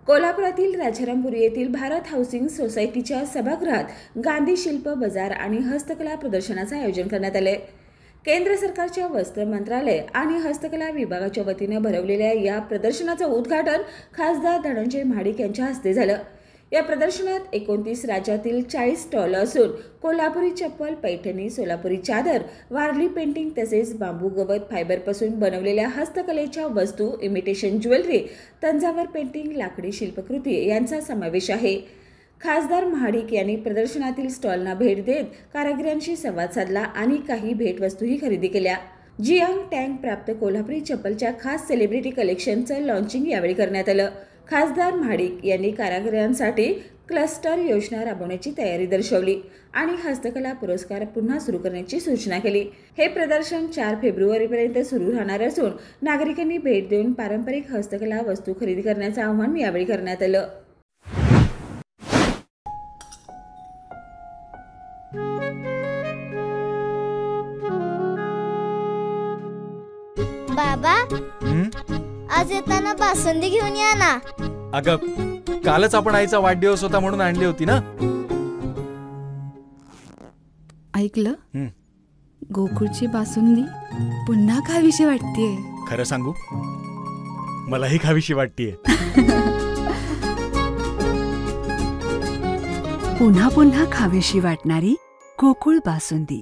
कोल्हापुरातील राजारामपुरी येथील भारत हाऊसिंग सोसायटीच्या सभागृहात गांधी शिल्प बाजार आणि हस्तकला प्रदर्शनाचं आयोजन करण्यात आले। केंद्र सरकारच्या वस्त्र मंत्रालय आणि हस्तकला विभागाच्या वतीने भरवलेल्या या प्रदर्शनाचं उद्घाटन खासदार धनंजय महाडिक यांच्या हस्ते झालं। या प्रदर्शनात 29 राज्यातील 40 स्टॉल असून कोल्हापुरी चप्पल, पैठणी, सोलापुरी चादर, वारली पेंटिंग तसेच बांबू, गवत, फायबरपासून बनवलेल्या हस्तकलेच्या वस्तू, इमिटेशन ज्वेलरी, तंजावर पेंटिंग, लाकडी शिल्पकृती यांचा समावेश आहे। खासदार महाडिक यांनी प्रदर्शनातील स्टॉलना भेट देत कारागिरांशी संवाद साधला आणि काही भेटवस्तूही खरेदी केल्या। जियांग टँग प्राप्त कोल्हापुरी चप्पलच्या खास सेलिब्रिटी कलेक्शनचं लॉन्चिंग यावेळी करण्यात आलं। खासदार महाडिक यांनी कारागिरांसाठी क्लस्टर योजना राबवण्याची तयारी दर्शवली आणि हस्तकला पुरस्कार पुन्हा सुरू करण्याची सूचना केली। हे प्रदर्शन 4 फेब्रुवारीपर्यंत सुरू राहणार असून नागरिकांनी भेट देऊन पारंपरिक हस्तकला वस्तू खरेदी करण्याचं आवाहन यावेळी करण्यात आलं। बाबा, आज येताना बासुंदी घेऊन या ना। अगं, कालच आपण आईचा वाढदिवस होता म्हणून आणली होती ना। ऐकलं, गोकुळची बासुंदी पुन्हा खावीशी वाटतेय। खरं सांगू, मलाही खावीशी वाटतेय। पुन्हा पुन्हा खावीशी वाटणारी गोकुळ बासुंदी।